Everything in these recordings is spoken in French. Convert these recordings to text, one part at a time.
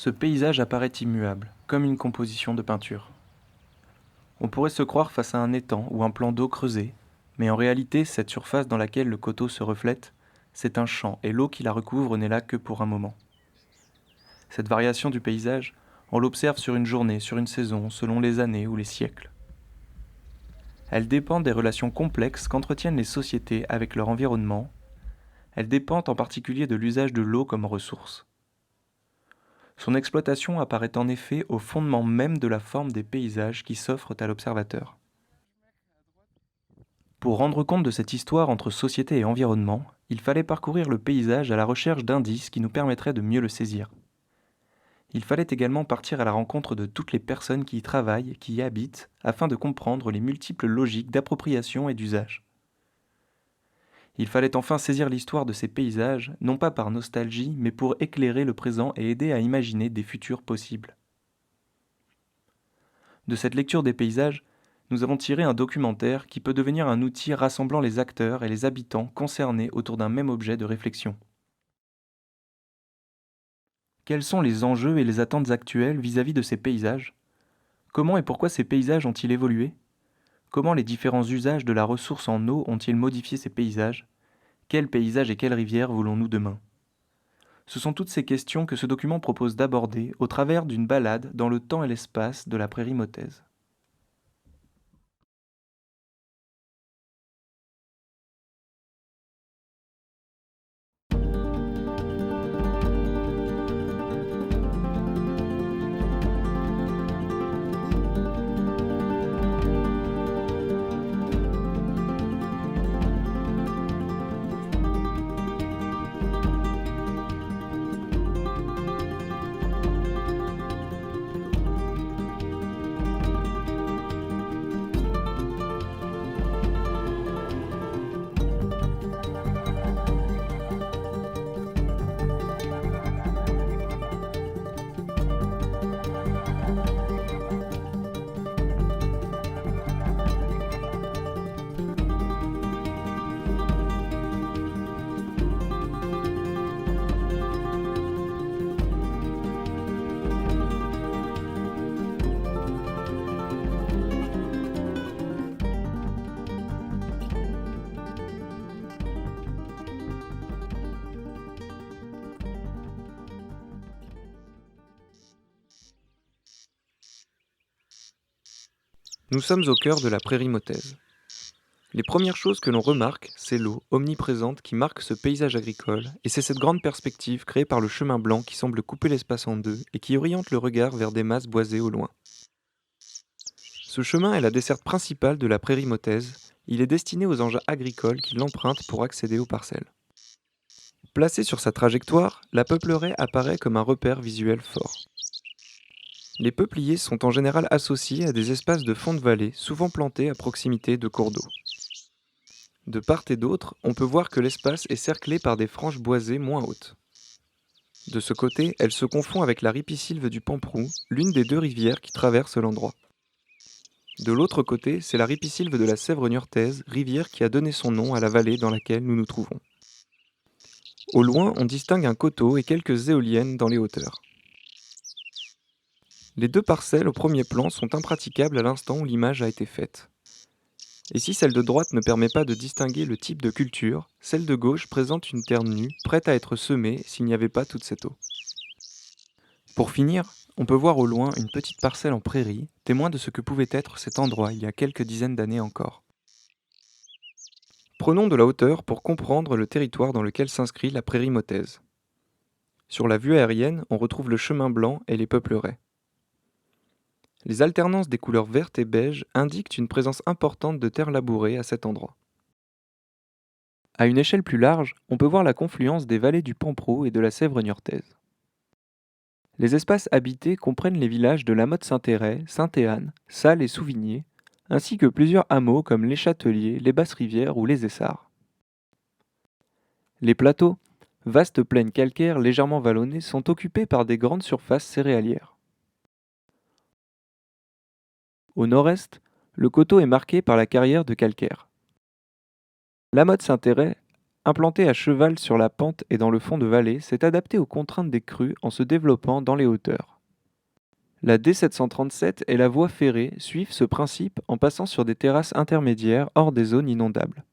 Ce paysage apparaît immuable, comme une composition de peinture. On pourrait se croire face à un étang ou un plan d'eau creusé, mais en réalité, cette surface dans laquelle le coteau se reflète, c'est un champ et l'eau qui la recouvre n'est là que pour un moment. Cette variation du paysage, on l'observe sur une journée, sur une saison, selon les années ou les siècles. Elle dépend des relations complexes qu'entretiennent les sociétés avec leur environnement. Elle dépend en particulier de l'usage de l'eau comme ressource. Son exploitation apparaît en effet au fondement même de la forme des paysages qui s'offrent à l'observateur. Pour rendre compte de cette histoire entre société et environnement, il fallait parcourir le paysage à la recherche d'indices qui nous permettraient de mieux le saisir. Il fallait également partir à la rencontre de toutes les personnes qui y travaillent, qui y habitent, afin de comprendre les multiples logiques d'appropriation et d'usage. Il fallait enfin saisir l'histoire de ces paysages, non pas par nostalgie, mais pour éclairer le présent et aider à imaginer des futurs possibles. De cette lecture des paysages, nous avons tiré un documentaire qui peut devenir un outil rassemblant les acteurs et les habitants concernés autour d'un même objet de réflexion. Quels sont les enjeux et les attentes actuelles vis-à-vis de ces paysages? Comment et pourquoi ces paysages ont-ils évolué? Comment les différents usages de la ressource en eau ont-ils modifié ces paysages? Quels paysages et quelles rivières voulons-nous demain? Ce sont toutes ces questions que ce document propose d'aborder au travers d'une balade dans le temps et l'espace de la prairie motaise. Nous sommes au cœur de la prairie motaise. Les premières choses que l'on remarque, c'est l'eau omniprésente qui marque ce paysage agricole, et c'est cette grande perspective créée par le chemin blanc qui semble couper l'espace en deux et qui oriente le regard vers des masses boisées au loin. Ce chemin est la desserte principale de la prairie motaise. Il est destiné aux engins agricoles qui l'empruntent pour accéder aux parcelles. Placée sur sa trajectoire, la peupleraie apparaît comme un repère visuel fort. Les peupliers sont en général associés à des espaces de fond de vallée, souvent plantés à proximité de cours d'eau. De part et d'autre, on peut voir que l'espace est cerclé par des franges boisées moins hautes. De ce côté, elle se confond avec la ripisylve du Pamprou, l'une des deux rivières qui traversent l'endroit. De l'autre côté, c'est la ripisylve de la Sèvre niortaise, rivière qui a donné son nom à la vallée dans laquelle nous nous trouvons. Au loin, on distingue un coteau et quelques éoliennes dans les hauteurs. Les deux parcelles au premier plan sont impraticables à l'instant où l'image a été faite. Et si celle de droite ne permet pas de distinguer le type de culture, celle de gauche présente une terre nue, prête à être semée s'il n'y avait pas toute cette eau. Pour finir, on peut voir au loin une petite parcelle en prairie, témoin de ce que pouvait être cet endroit il y a quelques dizaines d'années encore. Prenons de la hauteur pour comprendre le territoire dans lequel s'inscrit la prairie motaise. Sur la vue aérienne, on retrouve le chemin blanc et les peupleraies. Les alternances des couleurs vertes et beige indiquent une présence importante de terres labourées à cet endroit. À une échelle plus large, on peut voir la confluence des vallées du Pamprou et de la Sèvre niortaise. Les espaces habités comprennent les villages de La Motte-Saint-Héret, Sainte-Éanne, Salles et Souvigné, ainsi que plusieurs hameaux comme les Châteliers, les Basses-Rivières ou les Essarts. Les plateaux, vastes plaines calcaires légèrement vallonnées, sont occupés par des grandes surfaces céréalières. Au nord-est, le coteau est marqué par la carrière de calcaire. La Motte Saint-Héret Implanté à cheval sur la pente et dans le fond de vallée, s'est adapté aux contraintes des crues en se développant dans les hauteurs. La D737 et la voie ferrée suivent ce principe en passant sur des terrasses intermédiaires hors des zones inondables.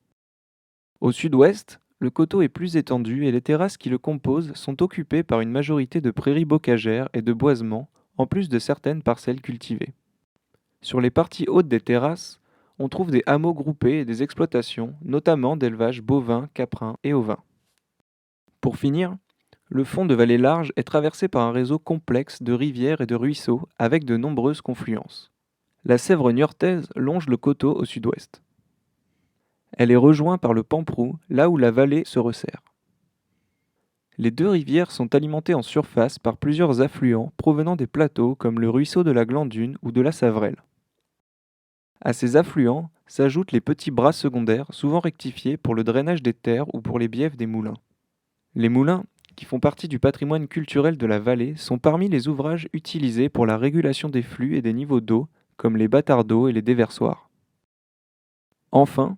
Au sud-ouest, le coteau est plus étendu et les terrasses qui le composent sont occupées par une majorité de prairies bocagères et de boisements, en plus de certaines parcelles cultivées. Sur les parties hautes des terrasses, on trouve des hameaux groupés et des exploitations, notamment d'élevage bovin, caprin et ovin. Pour finir, le fond de vallée large est traversé par un réseau complexe de rivières et de ruisseaux avec de nombreuses confluences. La Sèvre niortaise longe le coteau au sud-ouest. Elle est rejointe par le Pamprou, là où la vallée se resserre. Les deux rivières sont alimentées en surface par plusieurs affluents provenant des plateaux comme le ruisseau de la Glandune ou de la Savrelle. À ces affluents s'ajoutent les petits bras secondaires, souvent rectifiés pour le drainage des terres ou pour les biefs des moulins. Les moulins, qui font partie du patrimoine culturel de la vallée, sont parmi les ouvrages utilisés pour la régulation des flux et des niveaux d'eau, comme les bâtards d'eau et les déversoirs. Enfin,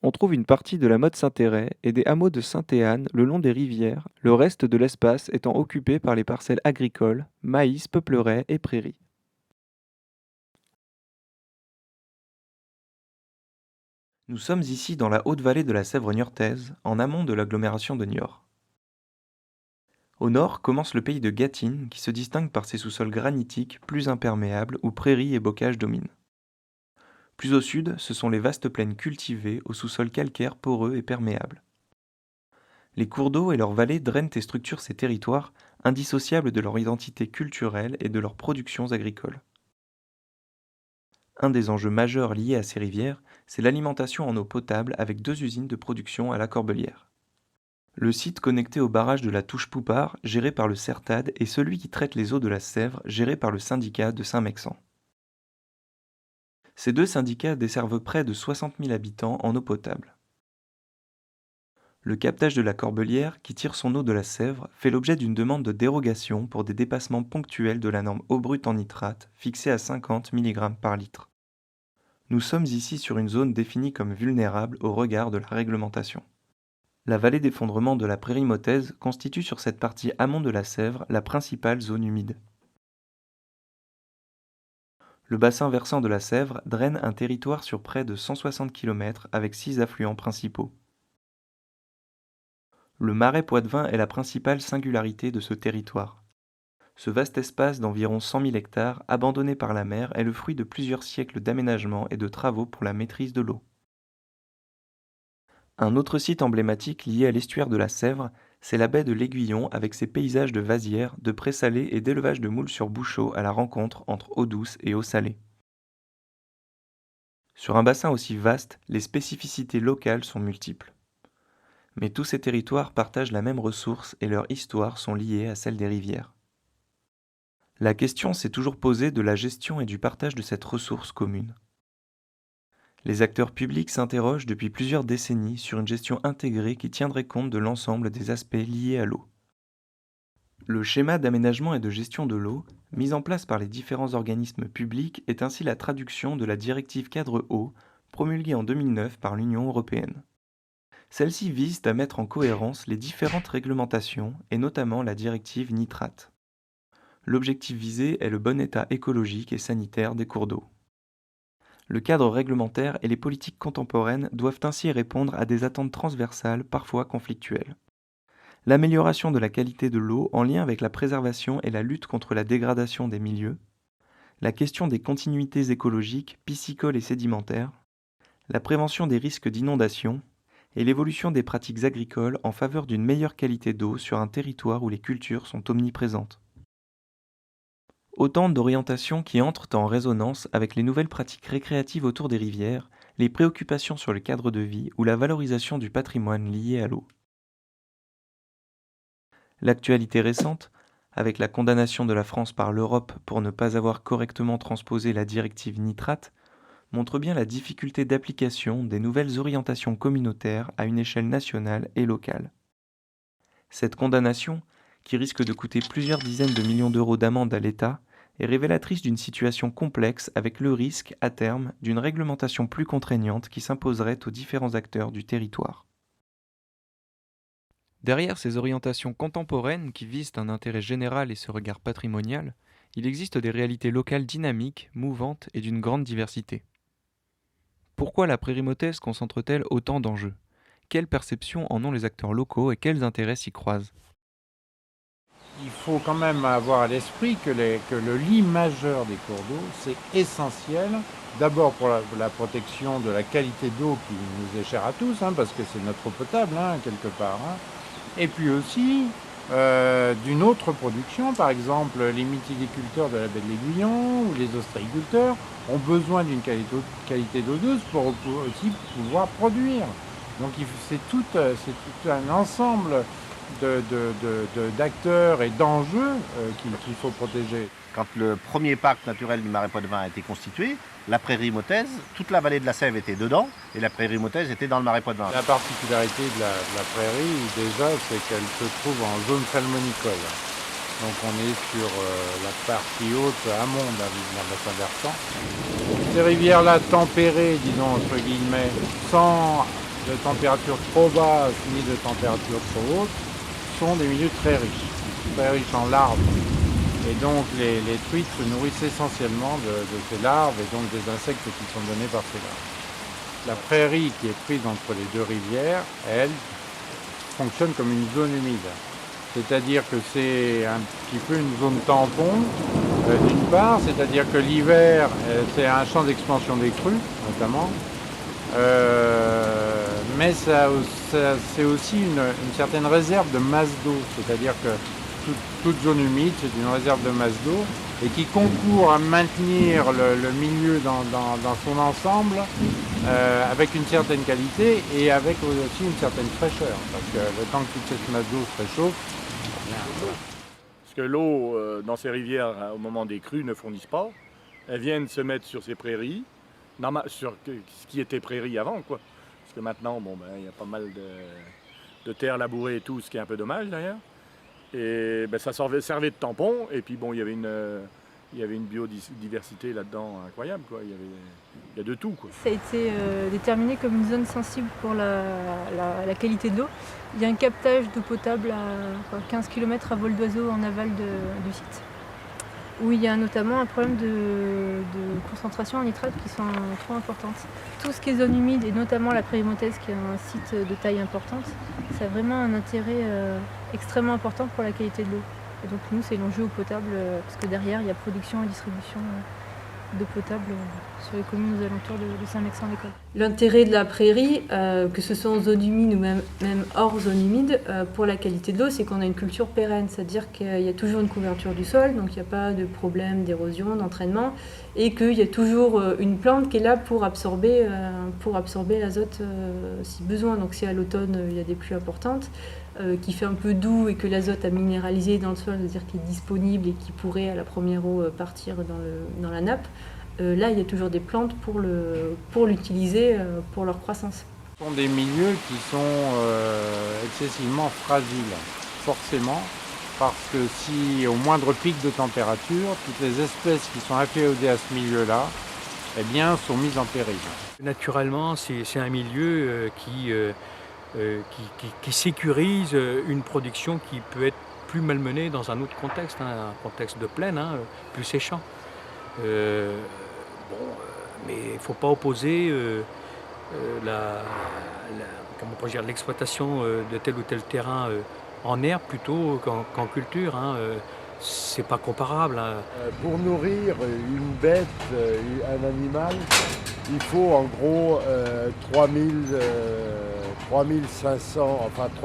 on trouve une partie de la motte Saint-Héret et des hameaux de Sainte-Éanne le long des rivières, le reste de l'espace étant occupé par les parcelles agricoles, maïs, peupleraies et prairies. Nous sommes ici dans la haute vallée de la Sèvre niortaise, en amont de l'agglomération de Niort. Au nord commence le pays de Gâtine, qui se distingue par ses sous-sols granitiques plus imperméables où prairies et bocages dominent. Plus au sud, ce sont les vastes plaines cultivées aux sous-sols calcaires poreux et perméables. Les cours d'eau et leurs vallées drainent et structurent ces territoires, indissociables de leur identité culturelle et de leurs productions agricoles. Un des enjeux majeurs liés à ces rivières, c'est l'alimentation en eau potable avec deux usines de production à la Corbelière. Le site connecté au barrage de la Touche-Poupard, géré par le CERTAD, et celui qui traite les eaux de la Sèvre, géré par le syndicat de Saint-Mexan. Ces deux syndicats desservent près de 60 000 habitants en eau potable. Le captage de la Corbelière, qui tire son eau de la Sèvre, fait l'objet d'une demande de dérogation pour des dépassements ponctuels de la norme eau brute en nitrate, fixée à 50 mg par litre. Nous sommes ici sur une zone définie comme vulnérable au regard de la réglementation. La vallée d'effondrement de la Prairie motaise constitue sur cette partie amont de la Sèvre la principale zone humide. Le bassin versant de la Sèvre draine un territoire sur près de 160 km avec 6 affluents principaux. Le marais poitevin est la principale singularité de ce territoire. Ce vaste espace d'environ 100 000 hectares, abandonné par la mer, est le fruit de plusieurs siècles d'aménagement et de travaux pour la maîtrise de l'eau. Un autre site emblématique lié à l'estuaire de la Sèvre, c'est la baie de l'Aiguillon avec ses paysages de vasières, de prés salés et d'élevage de moules sur bouchot à la rencontre entre eau douce et eau salée. Sur un bassin aussi vaste, les spécificités locales sont multiples. Mais tous ces territoires partagent la même ressource et leurs histoires sont liées à celles des rivières. La question s'est toujours posée de la gestion et du partage de cette ressource commune. Les acteurs publics s'interrogent depuis plusieurs décennies sur une gestion intégrée qui tiendrait compte de l'ensemble des aspects liés à l'eau. Le schéma d'aménagement et de gestion de l'eau, mis en place par les différents organismes publics, est ainsi la traduction de la directive cadre eau, promulguée en 2009 par l'Union européenne. Celle-ci vise à mettre en cohérence les différentes réglementations, et notamment la directive nitrate. L'objectif visé est le bon état écologique et sanitaire des cours d'eau. Le cadre réglementaire et les politiques contemporaines doivent ainsi répondre à des attentes transversales, parfois conflictuelles. L'amélioration de la qualité de l'eau en lien avec la préservation et la lutte contre la dégradation des milieux, la question des continuités écologiques, piscicoles et sédimentaires, la prévention des risques d'inondation et l'évolution des pratiques agricoles en faveur d'une meilleure qualité d'eau sur un territoire où les cultures sont omniprésentes. Autant d'orientations qui entrent en résonance avec les nouvelles pratiques récréatives autour des rivières, les préoccupations sur le cadre de vie ou la valorisation du patrimoine lié à l'eau. L'actualité récente, avec la condamnation de la France par l'Europe pour ne pas avoir correctement transposé la directive nitrate, montre bien la difficulté d'application des nouvelles orientations communautaires à une échelle nationale et locale. Cette condamnation, qui risque de coûter plusieurs dizaines de millions d'euros d'amende à l'État, est révélatrice d'une situation complexe avec le risque, à terme, d'une réglementation plus contraignante qui s'imposerait aux différents acteurs du territoire. Derrière ces orientations contemporaines qui visent un intérêt général et ce regard patrimonial, il existe des réalités locales dynamiques, mouvantes et d'une grande diversité. Pourquoi la prairie motesse concentre-t-elle autant d'enjeux? Quelle perception en ont les acteurs locaux et quels intérêts s'y croisent? Il faut quand même avoir à l'esprit que le lit majeur des cours d'eau, c'est essentiel, d'abord pour la protection de la qualité d'eau qui nous est chère à tous, parce que c'est notre eau potable, quelque part. Et puis aussi d'une autre production, par exemple les mytiliculteurs de la baie de l'Aiguillon ou les ostréiculteurs ont besoin d'une qualité d'eau douce pour aussi pouvoir produire. Donc c'est tout un ensemble d'acteurs et d'enjeux qu'il faut protéger. Quand le premier parc naturel du Marais Poitevin a été constitué, la prairie motaise, toute la vallée de la Sève était dedans et la prairie motaise était dans le Marais Poitevin. La particularité de la prairie, déjà, c'est qu'elle se trouve en zone salmonicole. Donc on est sur la partie haute amont d'un bassin versant. Ces rivières-là tempérées, disons entre guillemets, sans de température trop basse ni de température trop haute, sont des milieux très riches en larves. Et donc les truites se nourrissent essentiellement de ces larves et donc des insectes qui sont donnés par ces larves. La prairie qui est prise entre les deux rivières, elle, fonctionne comme une zone humide. C'est-à-dire que c'est un petit peu une zone tampon, d'une part, c'est-à-dire que l'hiver, c'est un champ d'expansion des crues, notamment. Mais c'est aussi une certaine réserve de masse d'eau, c'est-à-dire que toute zone humide, c'est une réserve de masse d'eau et qui concourt à maintenir le milieu dans son ensemble avec une certaine qualité et avec aussi une certaine fraîcheur. Parce que le temps que toute cette masse d'eau se réchauffe, parce que l'eau dans ces rivières au moment des crues ne fournissent pas. Elles viennent se mettre sur ces prairies, sur ce qui était prairie avant, quoi. Parce que maintenant, il y a pas mal de terres labourées et tout, ce qui est un peu dommage d'ailleurs. Et ça servait de tampon, et puis il y avait une biodiversité là-dedans incroyable, quoi. Il y a de tout, quoi. Ça a été déterminé comme une zone sensible pour la qualité de l'eau. Il y a un captage d'eau potable à 15 km à vol d'oiseau en aval du site, où il y a notamment un problème de concentration en nitrate qui sont trop importantes. Tout ce qui est zone humide, et notamment la prairie motaise qui est un site de taille importante, ça a vraiment un intérêt extrêmement important pour la qualité de l'eau. Et donc nous, c'est l'enjeu eau potable, parce que derrière, il y a production et distribution d'eau potable sur les communes aux alentours de Saint-Mexan-l'École. L'intérêt de la prairie, que ce soit en zone humide ou même hors zone humide, pour la qualité de l'eau, c'est qu'on a une culture pérenne, c'est-à-dire qu'il y a toujours une couverture du sol, donc il n'y a pas de problème d'érosion, d'entraînement, et qu'il y a toujours une plante qui est là pour absorber l'azote si besoin. Donc si à l'automne il y a des pluies importantes, qui fait un peu doux et que l'azote a minéralisé dans le sol, c'est-à-dire qu'il est disponible et qui pourrait à la première eau partir dans la nappe, là il y a toujours des plantes pour l'utiliser pour leur croissance. Ce sont des milieux qui sont excessivement fragiles, forcément, parce que si au moindre pic de température, toutes les espèces qui sont inféodées à ce milieu-là, sont mises en péril. Naturellement, c'est un milieu qui sécurise une production qui peut être plus malmenée dans un autre contexte, un contexte de plaine, plus séchant. Mais il ne faut pas opposer l'exploitation de tel ou tel terrain en herbe plutôt qu'en culture. C'est pas comparable. Pour nourrir une bête, un animal, il faut en gros 3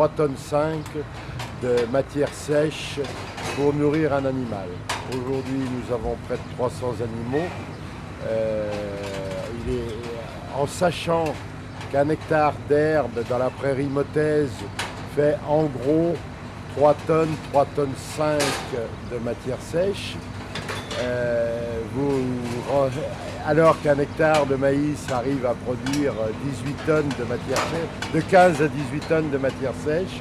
tonnes 5 de matière sèche pour nourrir un animal. Aujourd'hui, nous avons près de 300 animaux. En sachant qu'un hectare d'herbe dans la prairie motaise fait en gros 3 tonnes 5 de matière sèche, alors qu'un hectare de maïs arrive à produire 18 tonnes de matière sèche, de 15 à 18 tonnes de matière sèche,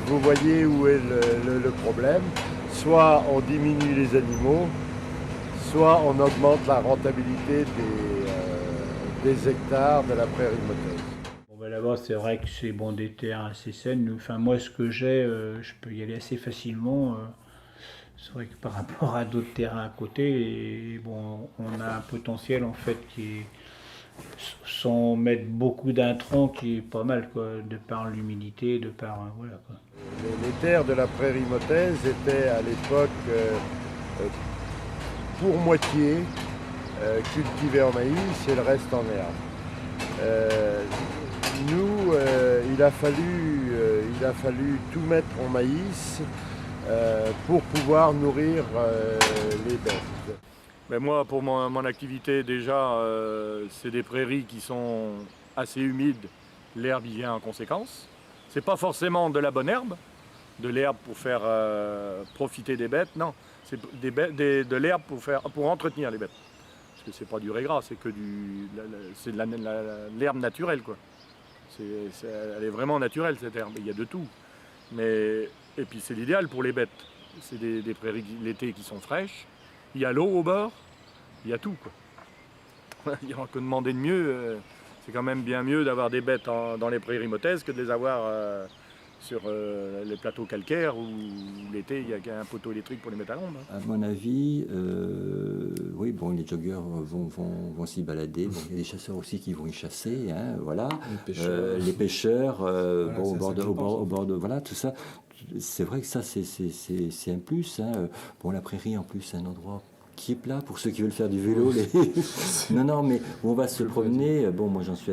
vous voyez où est le problème. Soit on diminue les animaux, soit on augmente la rentabilité des hectares de la prairie motaise. Bon, ben là-bas, c'est vrai que c'est bon, des terres assez saines. Enfin, moi, ce que j'ai, je peux y aller assez facilement. C'est vrai que par rapport à d'autres terrains à côté, et bon, on a un potentiel en fait qui est, sans mettre beaucoup d'intrants, qui est pas mal, quoi, de par l'humidité, de par voilà, quoi. Les terres de la prairie motaise étaient à l'époque pour moitié cultivées en maïs et le reste en herbe. Nous, il a fallu tout mettre en maïs pour pouvoir nourrir les bêtes. Ben moi, pour mon activité, déjà, c'est des prairies qui sont assez humides. L'herbe y vient en conséquence. C'est pas forcément de la bonne herbe, de l'herbe pour faire profiter des bêtes, non. C'est de l'herbe pour entretenir les bêtes. Parce que c'est pas du régras, c'est que c'est de l'herbe naturelle, quoi. Elle est vraiment naturelle, cette herbe. Il y a de tout. Et puis c'est l'idéal pour les bêtes. C'est des prairies l'été qui sont fraîches. Il y a l'eau au bord. Il y a tout, quoi. Il n'y a que demander de mieux. C'est quand même bien mieux d'avoir des bêtes dans les prairies motaises que de les avoir sur les plateaux calcaires où l'été il y a un poteau électrique pour les mettre à l'ombre. À mon avis, oui, bon, les joggeurs vont s'y balader. Bon, il y a des chasseurs aussi qui vont y chasser, hein, voilà. Les pêcheurs, voilà, bon, au bord de, voilà, tout ça. C'est vrai que ça, c'est un plus. Hein. Bon, la prairie, en plus, c'est un endroit qui est plat pour ceux qui veulent faire du vélo. Non, mais où on va se promener. Bon, moi, j'en suis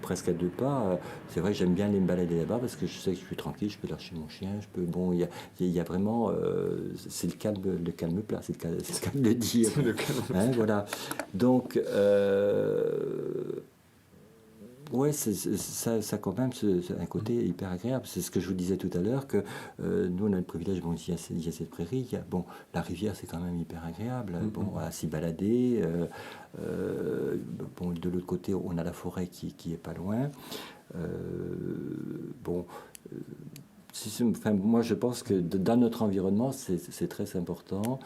presque à 2 pas. C'est vrai que j'aime bien aller me balader là-bas parce que je sais que je suis tranquille, je peux lâcher mon chien. Bon, il y a vraiment, c'est le calme plat, c'est le calme de dire. Hein, voilà. Donc. Ouais, ça quand même, c'est un côté hyper agréable. C'est ce que je vous disais tout à l'heure, que nous, on a le privilège, bon, ici, il y a cette prairie, bon, la rivière, c'est quand même hyper agréable, bon, à s'y balader. Bon, de l'autre côté, on a la forêt qui est pas loin. Bon, enfin, moi, je pense que dans notre environnement, c'est très important.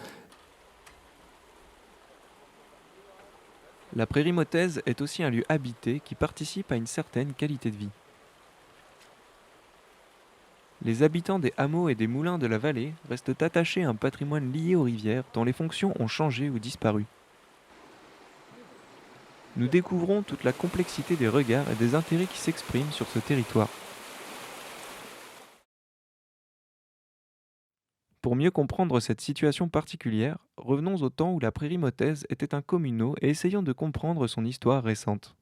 La prairie motaise est aussi un lieu habité qui participe à une certaine qualité de vie. Les habitants des hameaux et des moulins de la vallée restent attachés à un patrimoine lié aux rivières dont les fonctions ont changé ou disparu. Nous découvrons toute la complexité des regards et des intérêts qui s'expriment sur ce territoire. Pour mieux comprendre cette situation particulière, revenons au temps où la prairie motaise était un communaux et essayons de comprendre son histoire récente.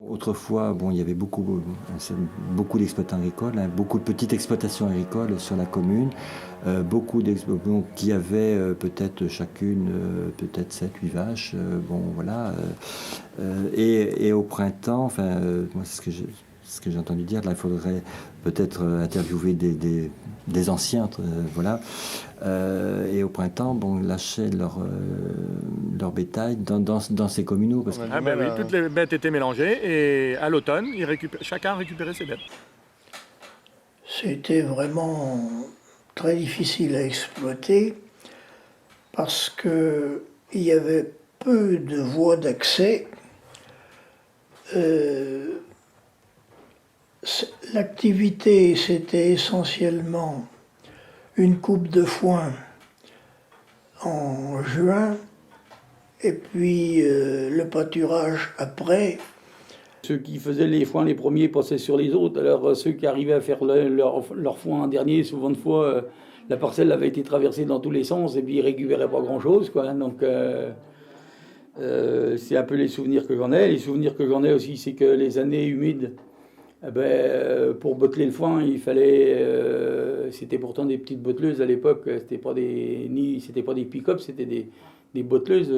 Autrefois, bon, il y avait beaucoup d'exploitants agricoles, hein, beaucoup de petites exploitations agricoles sur la commune, beaucoup d'exploitants qui avaient peut-être chacune peut-être 7-8 vaches, bon voilà. Et au printemps, enfin, moi c'est ce que j'ai entendu dire, là il faudrait peut-être interviewer des anciens, voilà. Et au printemps, bon, lâchaient leur bétail dans ces communaux. Parce que, oui, toutes les bêtes étaient mélangées et à l'automne, chacun récupérait ses bêtes. C'était vraiment très difficile à exploiter parce qu'il y avait peu de voies d'accès. L'activité, c'était essentiellement une coupe de foin en juin et puis le pâturage après. Ceux qui faisaient les foins les premiers passaient sur les autres, alors ceux qui arrivaient à faire leur foin en dernier, souvent de fois, la parcelle avait été traversée dans tous les sens et puis ils récupéraient pas grand-chose, quoi. Donc c'est un peu les souvenirs que j'en ai. Les souvenirs que j'en ai aussi, c'est que les années humides, pour botteler le foin, il fallait, c'était pourtant des petites botteleuses à l'époque, c'était pas des pick-up, c'était des botteleuses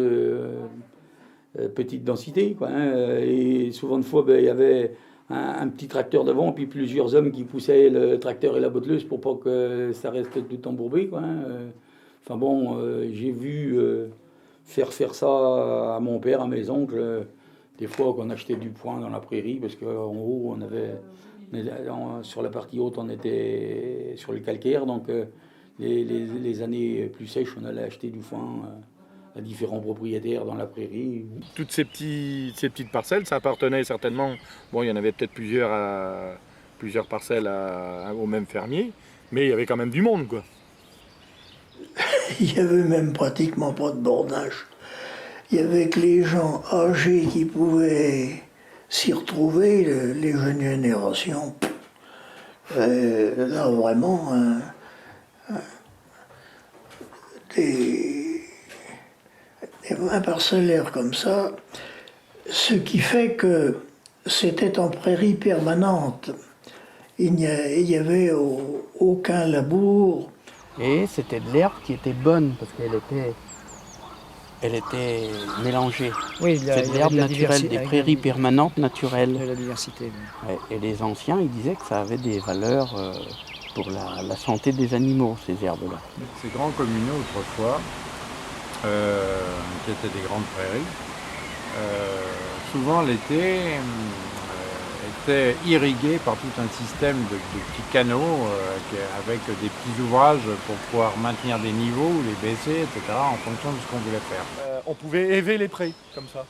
petite densité, quoi, hein. Et souvent de fois, il y avait un petit tracteur devant, puis plusieurs hommes qui poussaient le tracteur et la botteleuse pour pas que ça reste tout embourbé, quoi, hein. Enfin bon, j'ai vu faire ça à mon père, à mes oncles. Des fois qu'on achetait du foin dans la prairie, parce qu'en haut, sur la partie haute, on était sur le calcaire, donc les années plus sèches, on allait acheter du foin à différents propriétaires dans la prairie. Toutes ces petites parcelles, ça appartenait certainement, bon, il y en avait peut-être plusieurs parcelles au même fermier, mais il y avait quand même du monde, quoi. Il n'y avait même pratiquement pas de bornage. Il y avait que les gens âgés qui pouvaient s'y retrouver, les jeunes générations. Là, vraiment, des 20 parcellaires comme ça, ce qui fait que c'était en prairie permanente. Il n'y avait aucun labour. Et c'était de l'herbe qui était bonne, parce qu'elle était mélangée. Oui, c'est de l'herbe naturelle, des prairies permanentes naturelles. La diversité. Ouais, et les anciens, ils disaient que ça avait des valeurs pour la santé des animaux, ces herbes-là. Ces grands communaux autrefois, qui étaient des grandes prairies, souvent l'été étaient irrigués par tout un système de petits canaux avec des petits ouvrages pour pouvoir maintenir des niveaux ou les baisser, etc. en fonction de ce qu'on voulait faire. On pouvait élever les prés comme ça.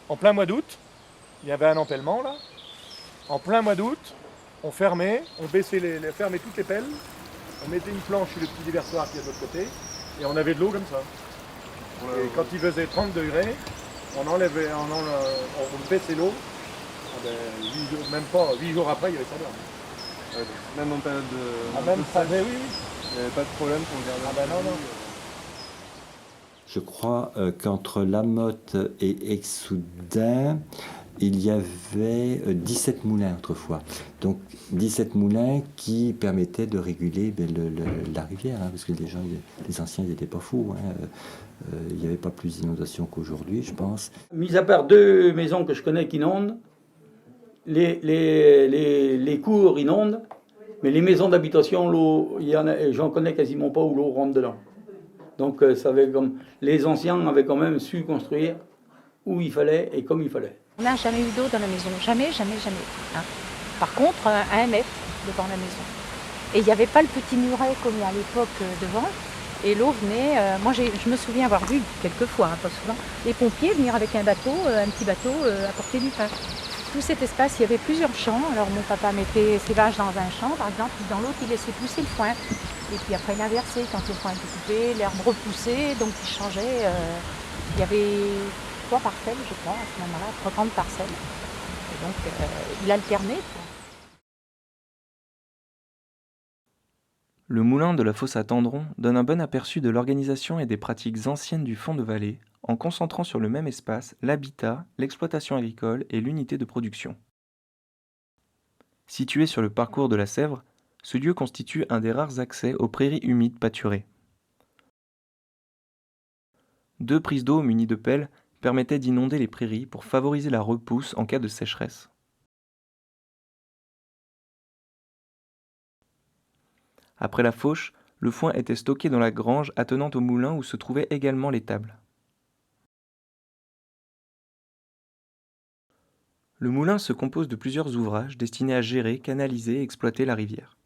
En plein mois d'août, il y avait un empellement là. En plein mois d'août, on fermait, on baissait fermait toutes les pelles, on mettait une planche sur le petit déversoir qui est de l'autre côté, et on avait de l'eau comme ça. Et quand il faisait 30 degrés, on baissait l'eau. Même pas 8 jours après, il y avait ça là. Même en période de... même pas, oui. Il n'y avait pas de problème pour le garder. Non. Je crois qu'entre La Motte et Exoudun, il y avait 17 moulins autrefois. Donc 17 moulins qui permettaient de réguler la rivière, hein, parce que les anciens n'étaient pas fous. Hein. Il n'y avait pas plus d'inondations qu'aujourd'hui, je pense. Mis à part 2 maisons que je connais qui inondent, les cours inondent, mais les maisons d'habitation, l'eau, j'en connais quasiment pas où l'eau rentre dedans. Donc les anciens avaient quand même su construire où il fallait et comme il fallait. On n'a jamais eu d'eau dans la maison, jamais. Hein. Par contre, à 1 mètre devant la maison. Et il n'y avait pas le petit muret comme il y a à l'époque devant. Et l'eau venait, je me souviens avoir vu quelques fois, hein, pas souvent, les pompiers venir avec un petit bateau, apporter du pain. Tout cet espace, il y avait plusieurs champs. Alors mon papa mettait ses vaches dans un champ, par exemple, puis dans l'autre, il laissait pousser le foin. Et puis après, il inversait. Quand le foin était coupé, l'herbe repoussait, donc il changeait. Il y avait 3 parcelles, je crois, à ce moment-là, 3 grandes parcelles. Et donc, il alternait. Le moulin de la fosse à Tendron donne un bon aperçu de l'organisation et des pratiques anciennes du fond de vallée, en concentrant sur le même espace l'habitat, l'exploitation agricole et l'unité de production. Situé sur le parcours de la Sèvre, ce lieu constitue un des rares accès aux prairies humides pâturées. 2 prises d'eau munies de pelles permettaient d'inonder les prairies pour favoriser la repousse en cas de sécheresse. Après la fauche, le foin était stocké dans la grange attenante au moulin où se trouvaient également l'étable. Le moulin se compose de plusieurs ouvrages destinés à gérer, canaliser et exploiter la rivière.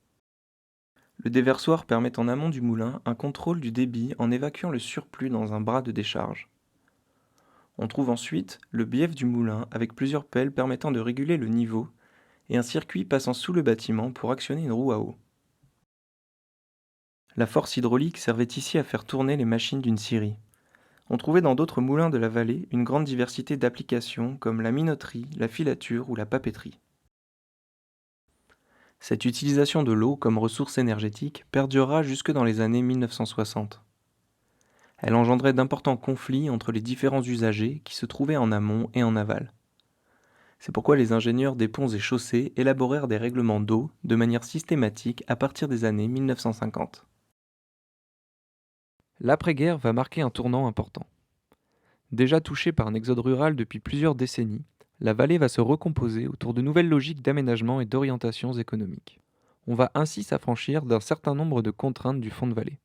Le déversoir permet en amont du moulin un contrôle du débit en évacuant le surplus dans un bras de décharge. On trouve ensuite le bief du moulin avec plusieurs pelles permettant de réguler le niveau et un circuit passant sous le bâtiment pour actionner une roue à eau. La force hydraulique servait ici à faire tourner les machines d'une scierie. On trouvait dans d'autres moulins de la vallée une grande diversité d'applications comme la minoterie, la filature ou la papeterie. Cette utilisation de l'eau comme ressource énergétique perdurera jusque dans les années 1960. Elle engendrait d'importants conflits entre les différents usagers qui se trouvaient en amont et en aval. C'est pourquoi les ingénieurs des ponts et chaussées élaborèrent des règlements d'eau de manière systématique à partir des années 1950. L'après-guerre va marquer un tournant important. Déjà touchée par un exode rural depuis plusieurs décennies, la vallée va se recomposer autour de nouvelles logiques d'aménagement et d'orientations économiques. On va ainsi s'affranchir d'un certain nombre de contraintes du fond de vallée.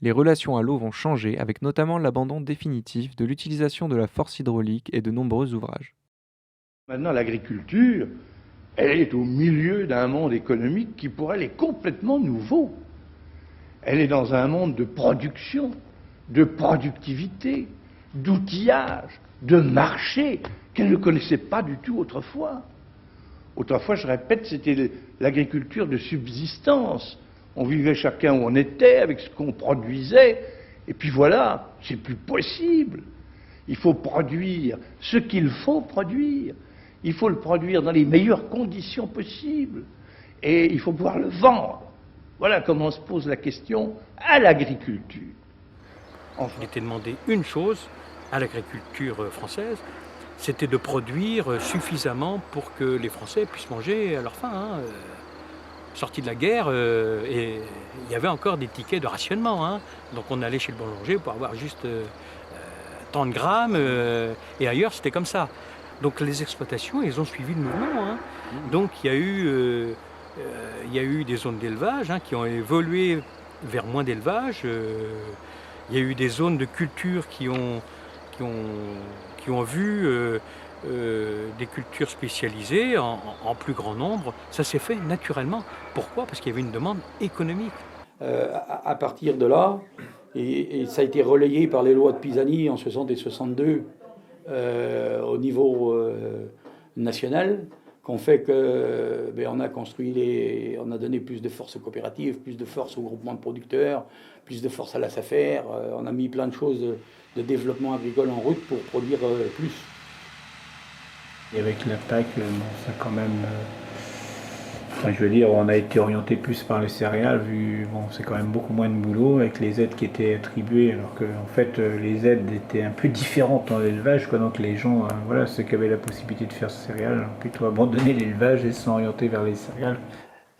Les relations à l'eau vont changer avec notamment l'abandon définitif de l'utilisation de la force hydraulique et de nombreux ouvrages. Maintenant, l'agriculture, elle est au milieu d'un monde économique qui pour elle est complètement nouveau. Elle est dans un monde de production, de productivité, d'outillage, de marché qu'elle ne connaissait pas du tout autrefois. Autrefois, je répète, c'était l'agriculture de subsistance. On vivait chacun où on était, avec ce qu'on produisait, et puis voilà, c'est plus possible. Il faut produire ce qu'il faut produire. Il faut le produire dans les meilleures conditions possibles. Et il faut pouvoir le vendre. Voilà comment se pose la question à l'agriculture. Il était demandé une chose à l'agriculture française, c'était de produire suffisamment pour que les Français puissent manger à leur faim. Sortis de la guerre, et il y avait encore des tickets de rationnement. Donc on allait chez le boulanger pour avoir juste tant de grammes, et ailleurs c'était comme ça. Donc les exploitations, ils ont suivi le mouvement. Donc il y a eu des zones d'élevage qui ont évolué vers moins d'élevage. Il y a eu des zones de culture qui ont vu des cultures spécialisées en plus grand nombre. Ça s'est fait naturellement. Pourquoi? Parce qu'il y avait une demande économique. À partir de là, et ça a été relayé par les lois de Pisani en 60 et 62 au niveau national, qu'on fait que on a construit on a donné plus de force aux coopératives, plus de force aux groupements de producteurs, plus de force à la SAFER. On a mis plein de choses de développement agricole en route pour produire plus. Et avec la PAC, ça quand même... je veux dire, on a été orienté plus par les céréales, c'est quand même beaucoup moins de boulot avec les aides qui étaient attribuées, alors que en fait les aides étaient un peu différentes dans l'élevage, donc les gens, ceux qui avaient la possibilité de faire céréales, ont plutôt abandonné l'élevage et se sont orientés vers les céréales.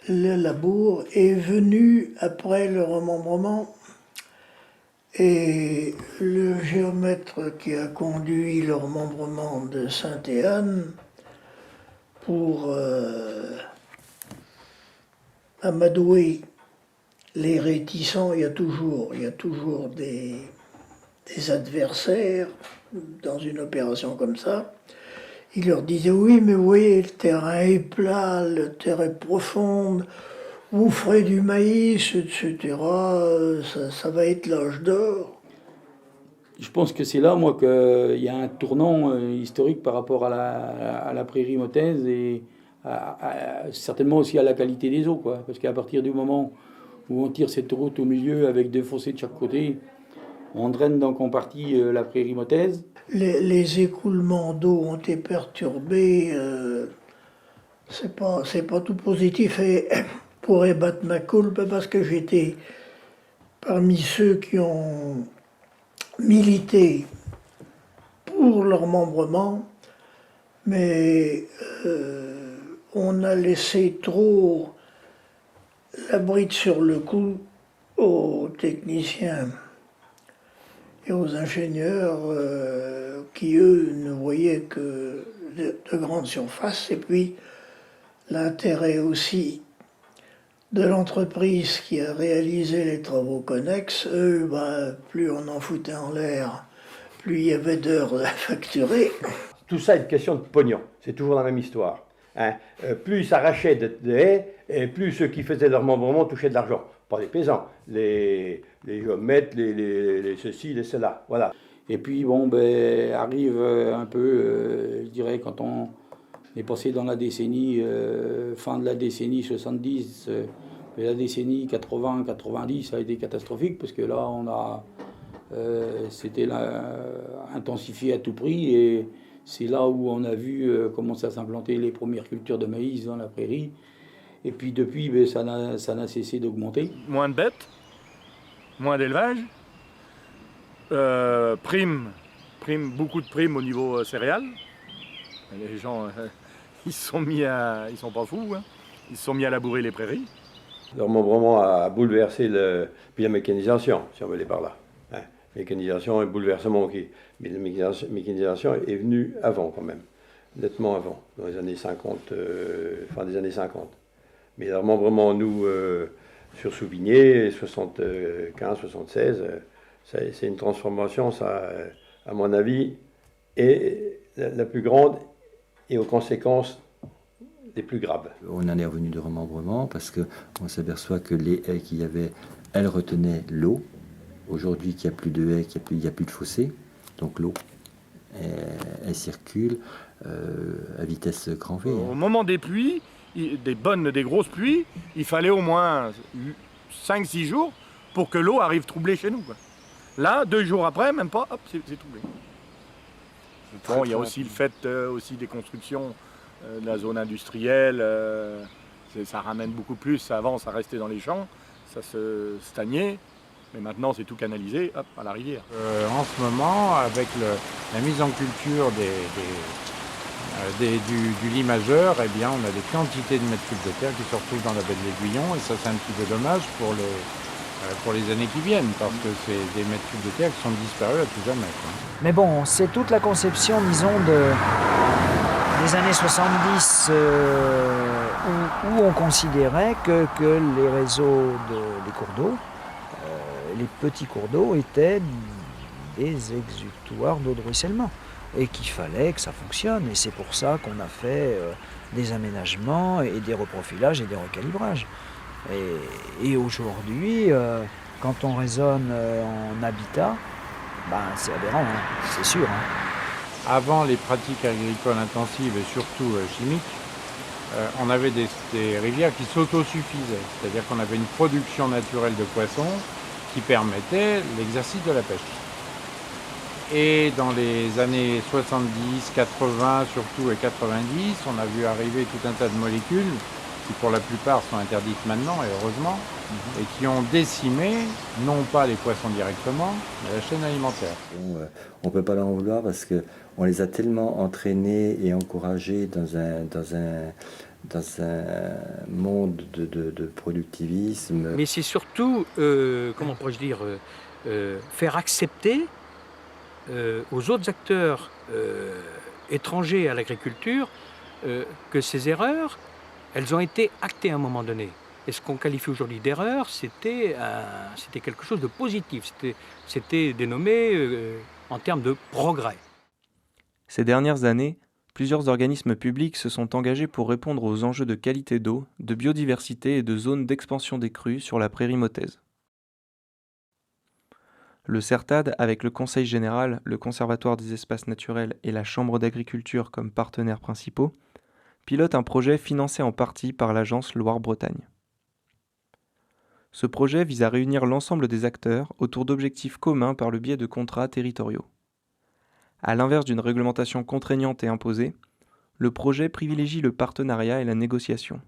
Le labour est venu après le remembrement, et le géomètre qui a conduit le remembrement de Sainte-Anne pour amadouer les réticents, il y a toujours des adversaires dans une opération comme ça. Il leur disait: oui, mais vous voyez, le terrain est plat, le terre est profonde, vous ferez du maïs, etc. Ça va être l'âge d'or. Je pense que c'est là, moi, qu'il y a un tournant historique par rapport à la prairie motaise et certainement aussi à la qualité des eaux, quoi. Parce qu'à partir du moment où on tire cette route au milieu avec deux fossés de chaque côté, on draine donc en partie la prairie motaise. Les écoulements d'eau ont été perturbés, c'est pas tout positif. Et pourrais battre ma coulpe parce que j'étais parmi ceux qui ont milité pour le remembrement, mais on a laissé trop la bride sur le cou aux techniciens et aux ingénieurs qui, eux, ne voyaient que de grandes surfaces. Et puis, l'intérêt aussi de l'entreprise qui a réalisé les travaux connexes, eux, plus on en foutait en l'air, plus il y avait d'heures à facturer. Tout ça est une question de pognon, c'est toujours la même histoire. Plus ils s'arrachaient de haies, et plus ceux qui faisaient leur remembrement touchaient de l'argent. Pas les paysans, les géomètres, les ceci, les cela, voilà. Et puis arrive un peu, je dirais, quand on est passé dans la décennie, fin de la décennie 70, la décennie 80-90, ça a été catastrophique, parce que là, c'était intensifié à tout prix, et c'est là où on a vu commencer à s'implanter les premières cultures de maïs dans la prairie. Et puis depuis, ça n'a cessé d'augmenter. Moins de bêtes, moins d'élevage, beaucoup de primes au niveau céréales. Les gens, ils sont pas fous, ils se sont mis à labourer les prairies. Le remembrement a bouleversé puis la mécanisation, si on veut aller par là. Mécanisation et bouleversement, mais la mécanisation est venue avant quand même, nettement avant, dans les années 50, fin des années 50. Mais le remembrement, nous, sur Souvigné, 75-76, c'est une transformation, ça, à mon avis, est la plus grande et aux conséquences les plus graves. On en est revenu de remembrement parce qu'on s'aperçoit que les haies qu'il y avait, elles retenaient l'eau. Aujourd'hui, qu'il n'y a plus de haies, qu'il n'y a plus de fossés, Donc l'eau, elle circule à vitesse grand V. Au moment des pluies, des grosses pluies, il fallait au moins 5-6 jours pour que l'eau arrive troublée chez nous, quoi. Là, 2 jours après, même pas, hop, c'est troublé. Bon, il y a aussi le fait aussi des constructions de la zone industrielle. Ça ramène beaucoup plus. Avant, ça restait dans les champs, ça se stagnait. Mais maintenant, c'est tout canalisé, hop, à la rivière. En ce moment, avec la mise en culture du limageur, eh bien, on a des quantités de mètres cubes de terre qui se retrouvent dans la baie de l'Aiguillon. Et ça, c'est un petit peu dommage pour les années qui viennent, parce que c'est des mètres cubes de terre qui sont disparus à tout jamais, quoi. Mais bon, c'est toute la conception, disons, des années 70 où on considérait que les réseaux des cours d'eau, les petits cours d'eau étaient des exutoires d'eau de ruissellement et qu'il fallait que ça fonctionne. Et c'est pour ça qu'on a fait des aménagements et des reprofilages et des recalibrages. Et aujourd'hui, quand on raisonne en habitat, c'est aberrant, hein, c'est sûr. Hein. Avant les pratiques agricoles intensives et surtout chimiques, on avait des rivières qui s'autosuffisaient. C'est-à-dire qu'on avait une production naturelle de poissons qui permettait l'exercice de la pêche. Et dans les années 70, 80 surtout et 90, on a vu arriver tout un tas de molécules qui pour la plupart sont interdites maintenant, et heureusement, et qui ont décimé, non pas les poissons directement, mais la chaîne alimentaire. On ne peut pas leur en vouloir parce qu'on les a tellement entraînés et encouragés dans un monde de productivisme. Mais c'est surtout, comment pourrais-je dire, faire accepter aux autres acteurs étrangers à l'agriculture que ces erreurs, elles ont été actées à un moment donné. Et ce qu'on qualifie aujourd'hui d'erreur, c'était quelque chose de positif, c'était dénommé en termes de progrès. Ces dernières années, plusieurs organismes publics se sont engagés pour répondre aux enjeux de qualité d'eau, de biodiversité et de zones d'expansion des crues sur la prairie motaise. Le CERTAD, avec le Conseil général, le Conservatoire des espaces naturels et la Chambre d'agriculture comme partenaires principaux, pilote un projet financé en partie par l'agence Loire-Bretagne. Ce projet vise à réunir l'ensemble des acteurs autour d'objectifs communs par le biais de contrats territoriaux. À l'inverse d'une réglementation contraignante et imposée, le projet privilégie le partenariat et la négociation.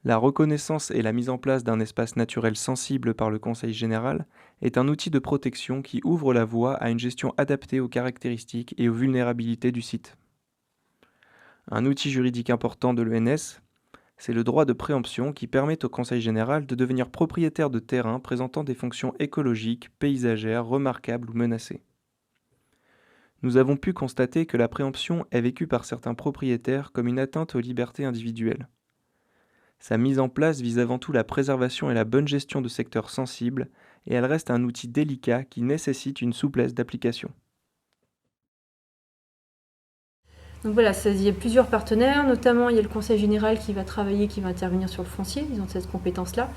La reconnaissance et la mise en place d'un espace naturel sensible par le Conseil général est un outil de protection qui ouvre la voie à une gestion adaptée aux caractéristiques et aux vulnérabilités du site. Un outil juridique important de l'ENS, c'est le droit de préemption qui permet au Conseil général de devenir propriétaire de terrains présentant des fonctions écologiques, paysagères, remarquables ou menacées. Nous avons pu constater que la préemption est vécue par certains propriétaires comme une atteinte aux libertés individuelles. Sa mise en place vise avant tout la préservation et la bonne gestion de secteurs sensibles, et elle reste un outil délicat qui nécessite une souplesse d'application. Donc voilà, il y a plusieurs partenaires, notamment il y a le Conseil général qui va travailler, qui va intervenir sur le foncier, ils ont cette compétence-là,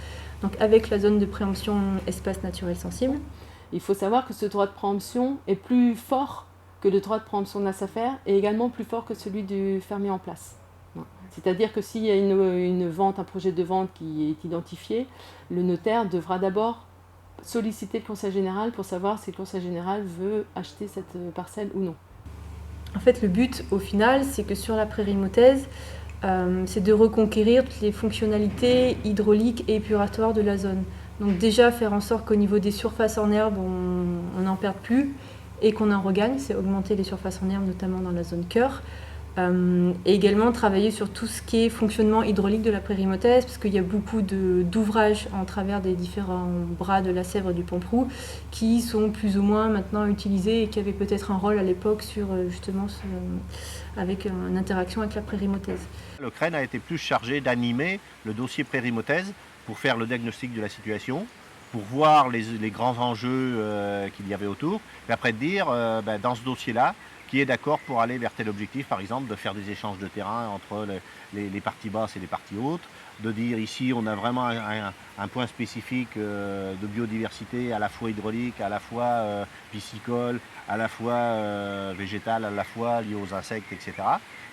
donc avec la zone de préemption espace naturel sensible. Il faut savoir que ce droit de préemption est plus fort que le droit de préemption de la SAFER et également plus fort que celui du fermier en place. C'est-à-dire que s'il y a une vente, un projet de vente qui est identifié, le notaire devra d'abord solliciter le Conseil général pour savoir si le Conseil général veut acheter cette parcelle ou non. En fait, le but, au final, c'est que sur la prairie motaise, c'est de reconquérir toutes les fonctionnalités hydrauliques et épuratoires de la zone. Donc déjà, faire en sorte qu'au niveau des surfaces en herbe, on n'en perde plus et qu'on en regagne, c'est augmenter les surfaces en herbe, notamment dans la zone cœur. Et également travailler sur tout ce qui est fonctionnement hydraulique de la prairie motaise, parce qu'il y a beaucoup d'ouvrages en travers des différents bras de la Sèvre et du Pamprou qui sont plus ou moins maintenant utilisés et qui avaient peut-être un rôle à l'époque sur justement avec une interaction avec la prairie motaise. Le CREN a été plus chargé d'animer le dossier prairie motaise pour faire le diagnostic de la situation, pour voir les grands enjeux qu'il y avait autour, et après de dire, dans ce dossier-là, qui est d'accord pour aller vers tel objectif, par exemple, de faire des échanges de terrain entre les parties basses et les parties hautes, de dire ici on a vraiment un point spécifique de biodiversité, à la fois hydraulique, à la fois piscicole, à la fois végétale, à la fois lié aux insectes, etc.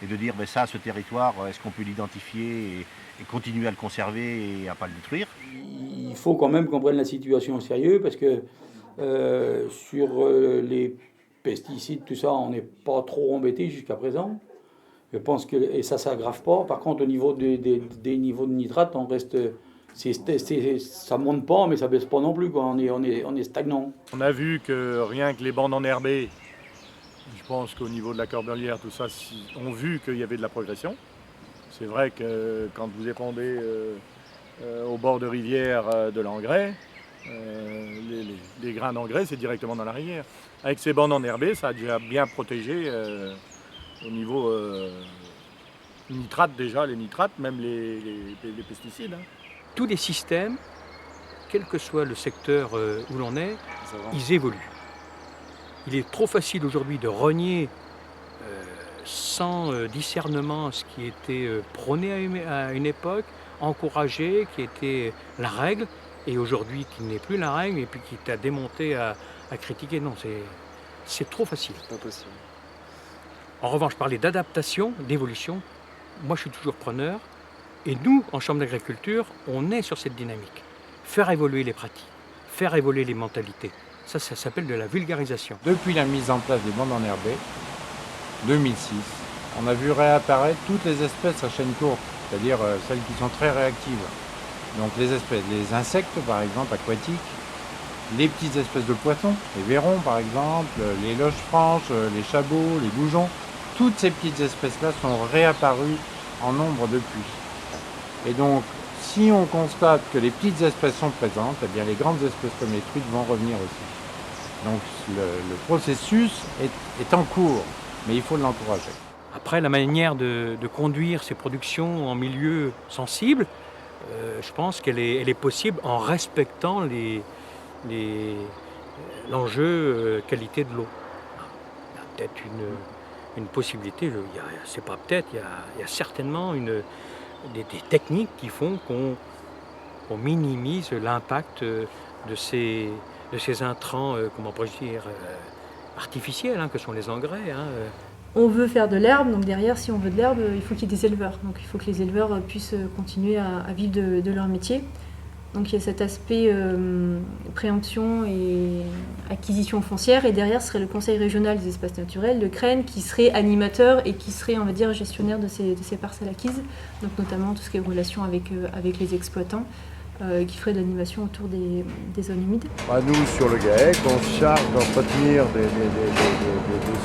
Et de dire, ben ça, ce territoire, est-ce qu'on peut l'identifier et continuer à le conserver et à ne pas le détruire? Il faut quand même qu'on prenne la situation au sérieux parce que sur les pesticides, tout ça, on n'est pas trop embêté jusqu'à présent. Je pense que et ça s'aggrave pas. Par contre, au niveau des niveaux de nitrate, on reste, ça monte pas, mais ça baisse pas non plus, quoi. On est stagnant. On a vu que rien que les bandes enherbées, je pense qu'au niveau de la Cordelière, tout ça, ont vu qu'il y avait de la progression. C'est vrai que quand vous épandez au bord de rivière de l'engrais, les grains d'engrais, c'est directement dans la rivière. Avec ces bandes enherbées, ça a déjà bien protégé au niveau nitrate déjà, les nitrates, même les pesticides. Hein. Tous les systèmes, quel que soit le secteur où l'on est, ils évoluent. Il est trop facile aujourd'hui de renier sans discernement ce qui était prôné à une époque, encouragé, qui était la règle, et aujourd'hui qui n'est plus la règle, et puis qui t'a démonté à critiquer. Non, c'est trop facile. Pas possible. En revanche, parler d'adaptation, d'évolution, moi je suis toujours preneur, et nous, en Chambre d'agriculture, on est sur cette dynamique. Faire évoluer les pratiques, faire évoluer les mentalités. Ça s'appelle de la vulgarisation. Depuis la mise en place des bandes enherbées, 2006, on a vu réapparaître toutes les espèces à chaîne courte, c'est-à-dire celles qui sont très réactives. Donc les espèces, les insectes par exemple, aquatiques, les petites espèces de poissons, les vairons par exemple, les loges franches, les chabots, les goujons, toutes ces petites espèces-là sont réapparues en nombre depuis. Et donc, si on constate que les petites espèces sont présentes, eh bien les grandes espèces comme les truites vont revenir aussi. Donc le processus est en cours, mais il faut l'encourager. Après, la manière de conduire ces productions en milieu sensible, je pense qu'elle est possible en respectant l'enjeu qualité de l'eau. Il y a peut-être une possibilité, c'est pas peut-être, il y a certainement des techniques qui font qu'on minimise l'impact de ces intrants, comment pourrais-je dire, artificiels, que sont les engrais. On veut faire de l'herbe, donc derrière, si on veut de l'herbe, il faut qu'il y ait des éleveurs. Donc il faut que les éleveurs puissent continuer à vivre de leur métier. Donc il y a cet aspect préemption et acquisition foncière, et derrière ce serait le Conseil régional des espaces naturels, le CREN, qui serait animateur et qui serait, on va dire, gestionnaire de ces parcelles acquises, donc notamment tout ce qui est relation avec les exploitants, qui ferait de l'animation autour des zones humides. Nous, sur le GAEC, on se charge d'entretenir des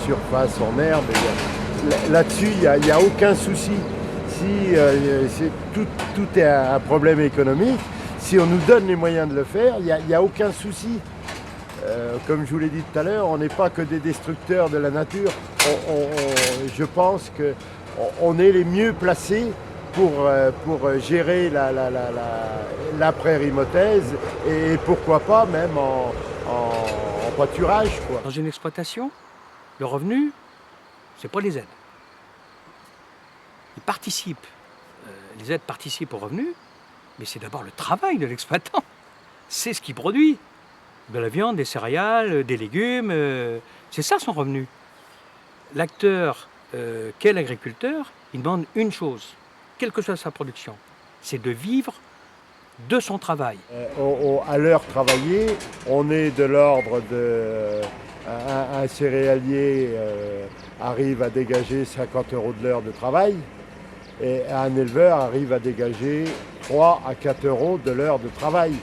surfaces en herbe. Là-dessus, il n'y a aucun souci. Tout est un problème économique. Si on nous donne les moyens de le faire, il n'y a aucun souci. Comme je vous l'ai dit tout à l'heure, on n'est pas que des destructeurs de la nature. Je pense qu'on est les mieux placés pour gérer la prairie motaise et pourquoi pas même en pâturage, quoi. Dans une exploitation, le revenu, c'est pas les aides. Ils participent. Les aides participent au revenu, mais c'est d'abord le travail de l'exploitant. C'est ce qu'il produit. De la viande, des céréales, des légumes. C'est ça son revenu. L'acteur qu'est l'agriculteur, il demande une chose, quelle que soit sa production, c'est de vivre de son travail. À l'heure travaillée, on est de l'ordre de... Un céréalier arrive à dégager 50 € de l'heure de travail et un éleveur arrive à dégager 3 à 4 € de l'heure de travail.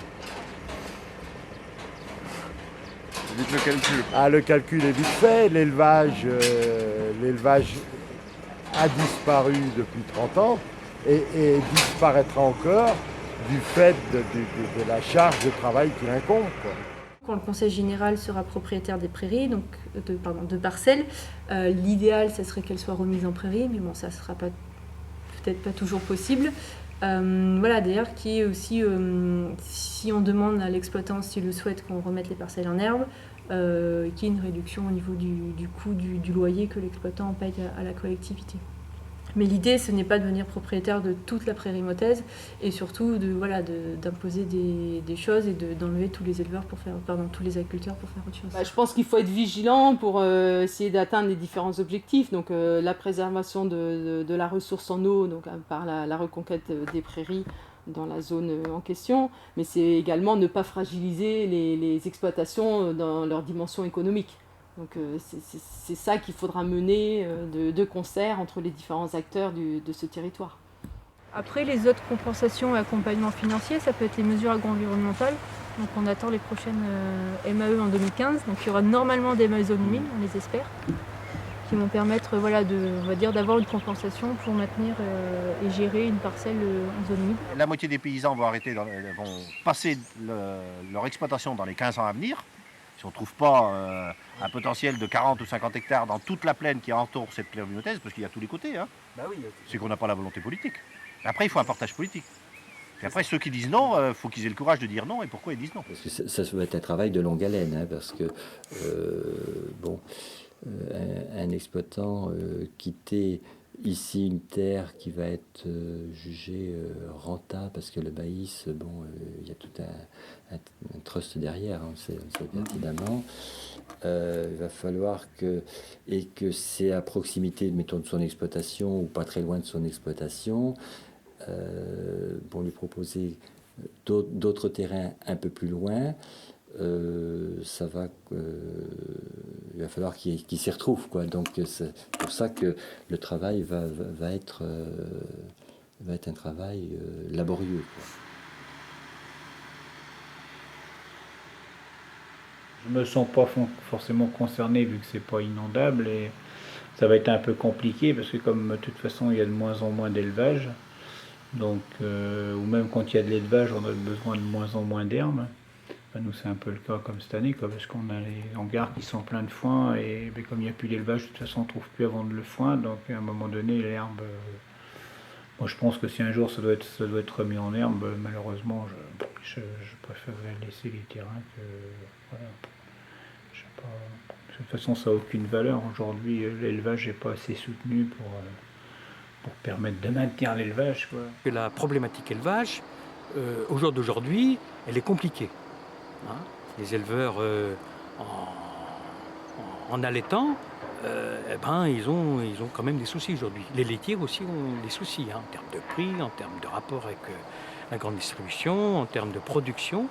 Vite le calcul. Le calcul est vite fait. L'élevage a disparu depuis 30 ans et disparaîtra encore du fait de la charge de travail qui incombe, quoi. Quand le conseil général sera propriétaire des prairies, donc de parcelles, l'idéal, ça serait qu'elles soient remises en prairie, mais bon, ça ne sera peut-être pas toujours possible. Voilà, d'ailleurs, qui est aussi, si on demande à l'exploitant s'il le souhaite qu'on remette les parcelles en herbe, qu'il y ait une réduction au niveau du coût du loyer que l'exploitant paye à la collectivité. Mais l'idée, ce n'est pas de devenir propriétaire de toute la prairie motaise et surtout d'imposer des choses et d'enlever tous les éleveurs tous les agriculteurs pour faire autre chose. Je pense qu'il faut être vigilant pour essayer d'atteindre les différents objectifs. Donc la préservation de la ressource en eau, donc par la reconquête des prairies dans la zone en question, mais c'est également ne pas fragiliser les exploitations dans leur dimension économique. Donc c'est ça qu'il faudra mener de concert entre les différents acteurs de ce territoire. Après, les autres compensations et accompagnements financiers, ça peut être les mesures agro-environnementales. Donc on attend les prochaines MAE en 2015. Donc il y aura normalement des MAE zone humide, on les espère, qui vont permettre d'avoir une compensation pour maintenir et gérer une parcelle en zone humide. La moitié des paysans vont passer leur exploitation dans les 15 ans à venir. Si on ne trouve pas un potentiel de 40 ou 50 hectares dans toute la plaine qui entoure cette prairie motaise, parce qu'il y a tous les côtés, c'est qu'on n'a pas la volonté politique. Après, il faut un partage politique. Et après, ceux qui disent non, il faut qu'ils aient le courage de dire non. Et pourquoi ils disent non? Parce que ça va être un travail de longue haleine, parce que, un exploitant quitter ici une terre qui va être jugée rentable, parce que le maïs, il y a tout un trust derrière, on sait bien évidemment. Il va falloir que c'est à proximité, mettons, de son exploitation ou pas très loin de son exploitation, pour lui proposer d'autres terrains un peu plus loin. Il va falloir qu'il s'y retrouve, quoi. Donc c'est pour ça que le travail va être un travail laborieux, quoi. Je me sens pas forcément concerné vu que c'est pas inondable et ça va être un peu compliqué parce que comme de toute façon il y a de moins en moins d'élevage, donc ou même quand il y a de l'élevage on a besoin de moins en moins d'herbes. Enfin, nous c'est un peu le cas comme cette année, quoi, parce qu'on a les hangars qui sont pleins de foin et comme il n'y a plus d'élevage de toute façon on ne trouve plus à vendre le foin, donc à un moment donné l'herbe, moi je pense que si un jour ça doit être remis en herbe, malheureusement je préférerais laisser les terrains que voilà. Je sais pas. De toute façon, ça n'a aucune valeur. Aujourd'hui, l'élevage n'est pas assez soutenu pour permettre de maintenir l'élevage, quoi. La problématique élevage, au jour d'aujourd'hui, elle est compliquée. Hein, les éleveurs, en allaitant, ils ont quand même des soucis aujourd'hui. Les laitiers aussi ont des soucis, en termes de prix, en termes de rapport avec la grande distribution, en termes de production,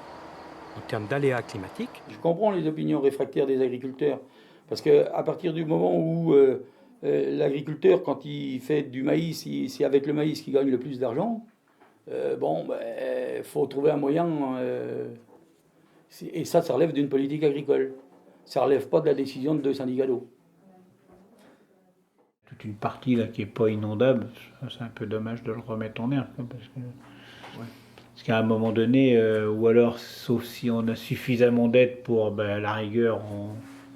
en termes d'aléas climatiques. Je comprends les opinions réfractaires des agriculteurs, parce qu'à partir du moment où l'agriculteur, quand il fait du maïs, c'est avec le maïs qu'il gagne le plus d'argent, faut trouver un moyen, et ça relève d'une politique agricole. Ça ne relève pas de la décision de deux syndicats d'eau. Toute une partie là qui n'est pas inondable, c'est un peu dommage de le remettre en herbe, parce que... Ouais. Parce qu'à un moment donné, ou alors, sauf si on a suffisamment d'aide pour, à la rigueur,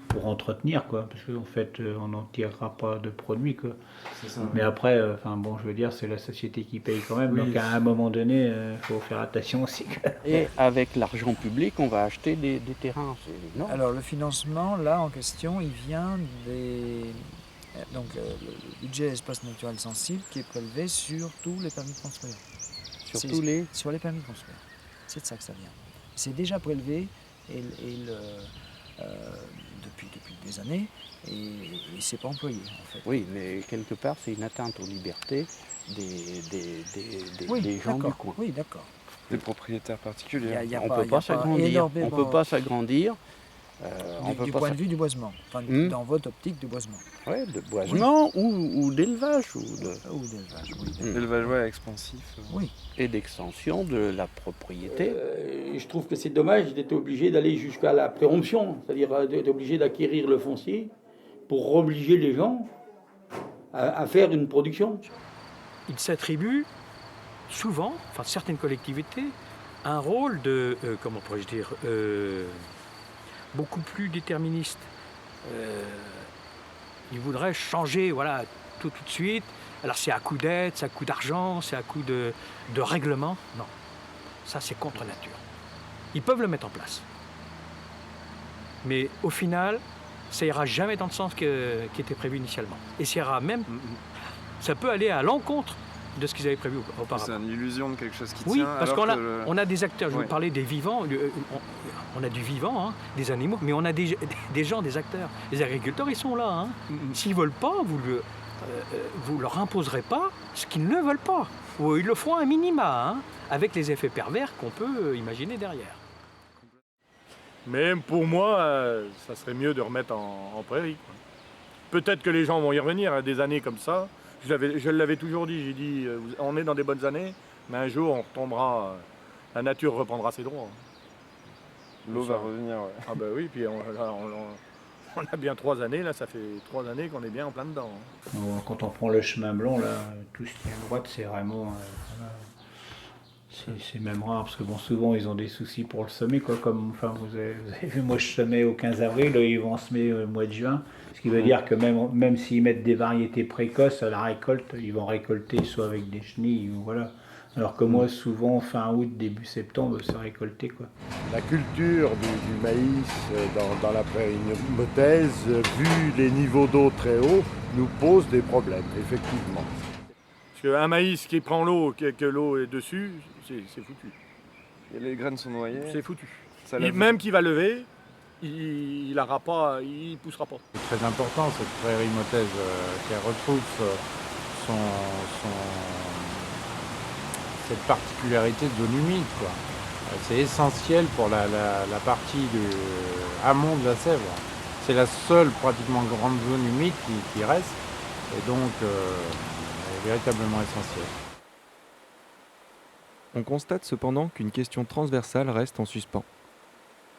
pour entretenir, quoi, parce qu'en fait, on n'en tirera pas de produits, quoi. C'est ça, mais après, je veux dire, c'est la société qui paye quand même, donc à un moment donné, il faut faire attention aussi. Et avec l'argent public, on va acheter des terrains, c'est énorme. Alors, le financement, là, en question, il vient des... Donc, le budget espace naturel sensible qui est prélevé sur tous les permis de construire. Sur les permis de construire. C'est de ça que ça vient. C'est déjà prélevé depuis des années et c'est pas employé en fait. Oui, mais quelque part c'est une atteinte aux libertés des gens du coin. Oui, d'accord. Des propriétaires particuliers. On ne peut pas s'agrandir. Du point de vue du boisement, dans votre optique de boisement. Oui, de boisement ou d'élevage. Ou d'élevage, oui. D'élevage expansif. Oui. Et d'extension de la propriété. Je trouve que c'est dommage d'être obligé d'aller jusqu'à la préemption, c'est-à-dire d'être obligé d'acquérir le foncier pour obliger les gens à faire une production. Ils s'attribuent souvent, certaines collectivités, un rôle de, comment pourrais-je dire, beaucoup plus déterministe. Ils voudraient changer, tout de suite. Alors c'est à coup d'aide, c'est à coup d'argent, c'est à coup de règlement. Non, ça c'est contre nature. Ils peuvent le mettre en place. Mais au final, ça ira jamais dans le sens qui était prévu initialement. Et ça ira même, ça peut aller à l'encontre de ce qu'ils avaient prévu auparavant. C'est une illusion de quelque chose qui Oui, tient. parce alors qu'on a des acteurs, je vous parlais des vivants, on a du vivant, hein, des animaux, mais on a des gens, des acteurs. Les agriculteurs, ils sont là. Hein. S'ils ne veulent pas, vous leur imposerez pas ce qu'ils ne veulent pas. Ou ils le feront à minima, hein, avec les effets pervers qu'on peut imaginer derrière. Mais pour moi, ça serait mieux de remettre en prairie, quoi. Peut-être que les gens vont y revenir, hein, des années comme ça. Je l'avais toujours dit, j'ai dit, on est dans des bonnes années, mais un jour on retombera, la nature reprendra ses droits. L'eau va revenir, ouais. Ah bah oui, puis on a bien 3 années, là, ça fait 3 années qu'on est bien en plein dedans. Hein. Quand on prend le chemin blanc, là, tout ce qui est à droite, c'est vraiment... c'est même rare, parce que bon, souvent ils ont des soucis pour le semer, quoi, comme vous avez vu, moi je semais au 15 avril, ils vont semer au mois de juin, ce qui veut dire que même s'ils mettent des variétés précoces à la récolte, ils vont récolter soit avec des chenilles, ou voilà. Alors que moi, souvent, fin août, début septembre, c'est récolté, quoi. La culture du maïs dans la prairie motaise, vu les niveaux d'eau très hauts, nous pose des problèmes, effectivement. Parce qu'un maïs qui prend l'eau, que l'eau est dessus, c'est foutu. Et les graines sont noyées. C'est foutu. Même qu'il va lever, il poussera pas. C'est très important cette prairie motaise qu'elle retrouve cette particularité de zone humide, quoi. C'est essentiel pour la partie amont de la Sèvre. C'est la seule pratiquement grande zone humide qui reste, et donc elle est véritablement essentielle. On constate cependant qu'une question transversale reste en suspens.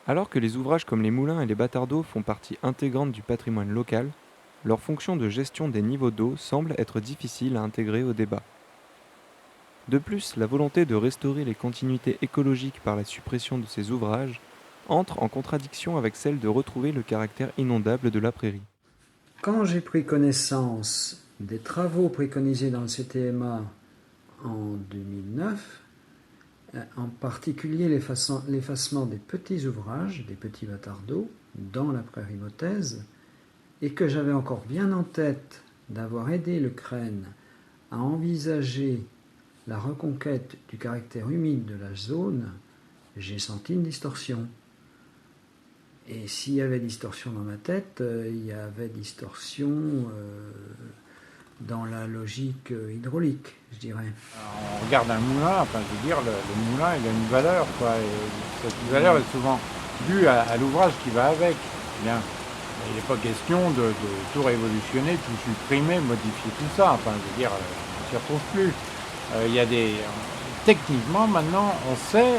Alors que les ouvrages comme les moulins et les bâtards d'eau font partie intégrante du patrimoine local, leur fonction de gestion des niveaux d'eau semble être difficile à intégrer au débat. De plus, la volonté de restaurer les continuités écologiques par la suppression de ces ouvrages entre en contradiction avec celle de retrouver le caractère inondable de la prairie. Quand j'ai pris connaissance des travaux préconisés dans le CTMA en 2009, en particulier l'effacement des petits ouvrages, des petits bâtards d'eau dans la prairie motaise, et que j'avais encore bien en tête d'avoir aidé le CREN à envisager la reconquête du caractère humide de la zone, j'ai senti une distorsion. Et s'il y avait distorsion dans ma tête, il y avait distorsion dans la logique hydraulique, je dirais. Alors, on regarde un moulin, je veux dire, le moulin, il a une valeur, quoi, et cette valeur est souvent due à l'ouvrage qui va avec. Bien. Il n'est pas question de tout révolutionner, tout supprimer, modifier tout ça. Je veux dire, on ne s'y retrouve plus. Techniquement, maintenant, on sait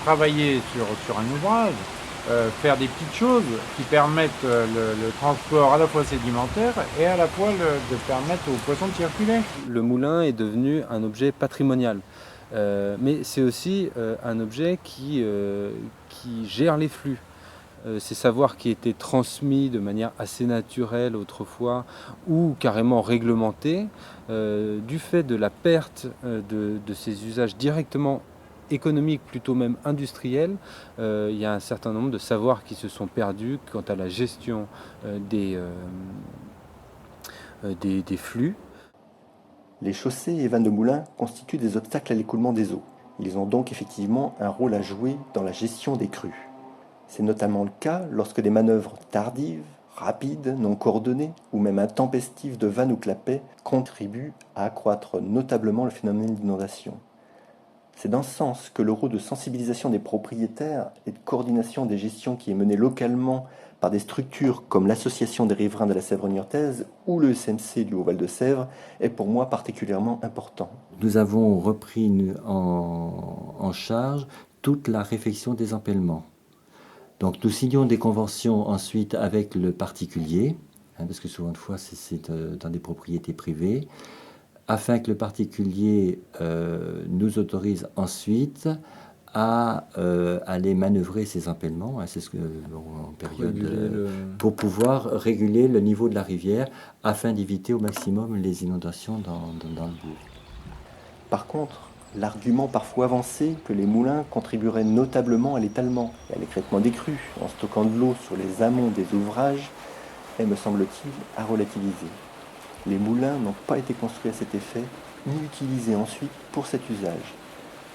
travailler sur un ouvrage, faire des petites choses qui permettent le transport à la fois sédimentaire et à la fois de permettre aux poissons de circuler. Le moulin est devenu un objet patrimonial, mais c'est aussi un objet qui gère les flux. Ces savoirs qui étaient transmis de manière assez naturelle autrefois ou carrément réglementés, du fait de la perte de ces usages directement économiques, plutôt même industriels, il y a un certain nombre de savoirs qui se sont perdus quant à la gestion des flux. Les chaussées et vannes de moulins constituent des obstacles à l'écoulement des eaux. Ils ont donc effectivement un rôle à jouer dans la gestion des crues. C'est notamment le cas lorsque des manœuvres tardives, rapides, non coordonnées, ou même intempestives de vannes ou clapets contribuent à accroître notablement le phénomène d'inondation. C'est dans ce sens que le rôle de sensibilisation des propriétaires et de coordination des gestions qui est mené localement par des structures comme l'Association des riverains de la Sèvre niortaise ou le SMC du Haut-Val de Sèvre est pour moi particulièrement important. Nous avons repris en charge toute la réfection des empêlements. Donc nous signons des conventions ensuite avec le particulier, parce que souvent de fois c'est dans des propriétés privées, afin que le particulier nous autorise ensuite à aller manœuvrer ces empêlements, c'est ce que en période pour pouvoir réguler le niveau de la rivière afin d'éviter au maximum les inondations dans le bourg. Par contre, l'argument parfois avancé que les moulins contribueraient notablement à l'étalement et à l'écrêtement des crues en stockant de l'eau sur les amont des ouvrages est, me semble-t-il, à relativiser. Les moulins n'ont pas été construits à cet effet, ni utilisés ensuite pour cet usage.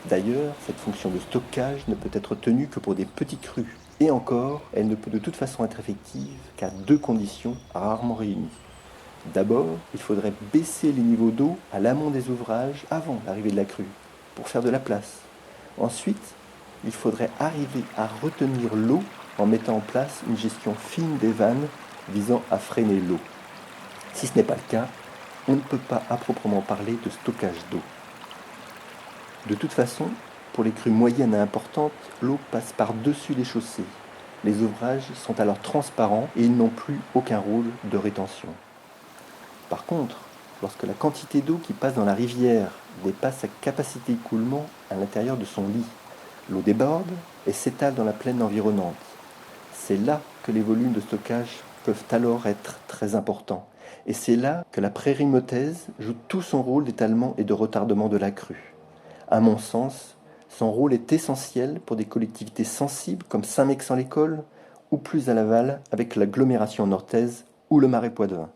D'ailleurs, cette fonction de stockage ne peut être tenue que pour des petits crus. Et encore, elle ne peut de toute façon être effective qu'à 2 conditions rarement réunies. D'abord, il faudrait baisser les niveaux d'eau à l'amont des ouvrages avant l'arrivée de la crue, pour faire de la place. Ensuite, il faudrait arriver à retenir l'eau en mettant en place une gestion fine des vannes visant à freiner l'eau. Si ce n'est pas le cas, on ne peut pas à proprement parler de stockage d'eau. De toute façon, pour les crues moyennes et importantes, l'eau passe par-dessus les chaussées. Les ouvrages sont alors transparents et ils n'ont plus aucun rôle de rétention. Par contre, lorsque la quantité d'eau qui passe dans la rivière dépasse sa capacité d'écoulement à l'intérieur de son lit, l'eau déborde et s'étale dans la plaine environnante. C'est là que les volumes de stockage peuvent alors être très importants. Et c'est là que la prairie motaise joue tout son rôle d'étalement et de retardement de la crue. À mon sens, son rôle est essentiel pour des collectivités sensibles comme Saint-Mexan-l'École ou plus à l'aval avec l'agglomération nortaise ou le Marais Poitevin.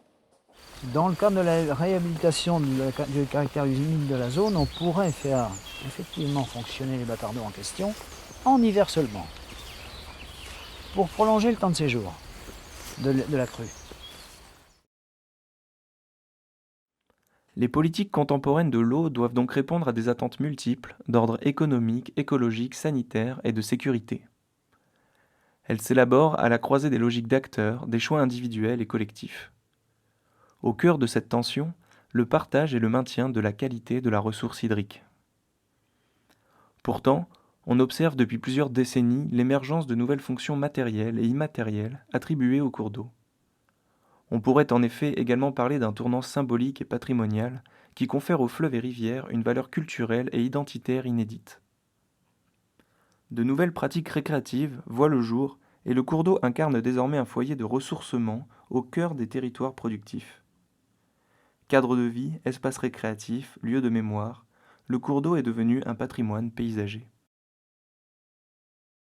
Dans le cadre de la réhabilitation du caractère humide de la zone, on pourrait faire effectivement fonctionner les bâtards d'eau en question en hiver seulement, pour prolonger le temps de séjour de la crue. Les politiques contemporaines de l'eau doivent donc répondre à des attentes multiples d'ordre économique, écologique, sanitaire et de sécurité. Elles s'élaborent à la croisée des logiques d'acteurs, des choix individuels et collectifs. Au cœur de cette tension, le partage et le maintien de la qualité de la ressource hydrique. Pourtant, on observe depuis plusieurs décennies l'émergence de nouvelles fonctions matérielles et immatérielles attribuées aux cours d'eau. On pourrait en effet également parler d'un tournant symbolique et patrimonial qui confère aux fleuves et rivières une valeur culturelle et identitaire inédite. De nouvelles pratiques récréatives voient le jour et le cours d'eau incarne désormais un foyer de ressourcement au cœur des territoires productifs. Cadre de vie, espace récréatif, lieu de mémoire, le cours d'eau est devenu un patrimoine paysager.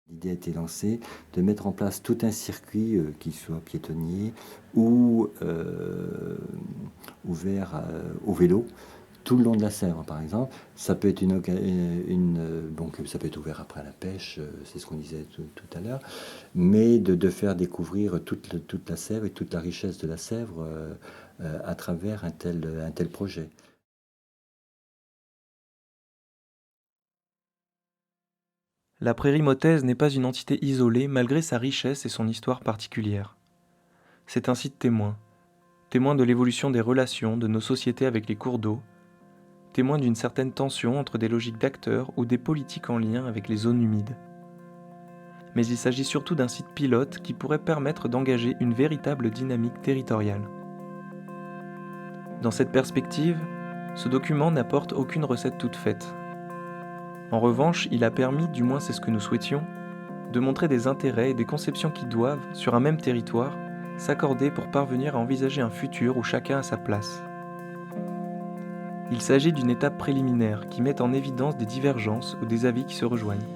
L'idée a été lancée de mettre en place tout un circuit, qu'il soit piétonnier ou ouvert au vélo, tout le long de la Sèvre par exemple. Ça peut être ça peut être ouvert après à la pêche, c'est ce qu'on disait tout à l'heure, mais de faire découvrir toute la Sèvre et toute la richesse de la Sèvre à travers un tel projet. La prairie motaise n'est pas une entité isolée malgré sa richesse et son histoire particulière. C'est un site témoin de l'évolution des relations de nos sociétés avec les cours d'eau, témoin d'une certaine tension entre des logiques d'acteurs ou des politiques en lien avec les zones humides. Mais il s'agit surtout d'un site pilote qui pourrait permettre d'engager une véritable dynamique territoriale. Dans cette perspective, ce document n'apporte aucune recette toute faite. En revanche, il a permis, du moins c'est ce que nous souhaitions, de montrer des intérêts et des conceptions qui doivent, sur un même territoire, s'accorder pour parvenir à envisager un futur où chacun a sa place. Il s'agit d'une étape préliminaire qui met en évidence des divergences ou des avis qui se rejoignent.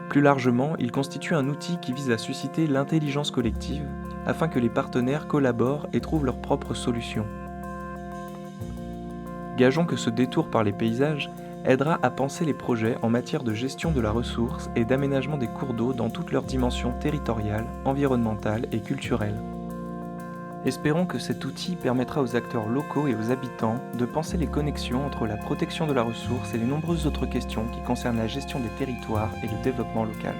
Plus largement, il constitue un outil qui vise à susciter l'intelligence collective afin que les partenaires collaborent et trouvent leurs propres solutions. Gageons que ce détour par les paysages aidera à penser les projets en matière de gestion de la ressource et d'aménagement des cours d'eau dans toutes leurs dimensions territoriales, environnementales et culturelles. Espérons que cet outil permettra aux acteurs locaux et aux habitants de penser les connexions entre la protection de la ressource et les nombreuses autres questions qui concernent la gestion des territoires et le développement local.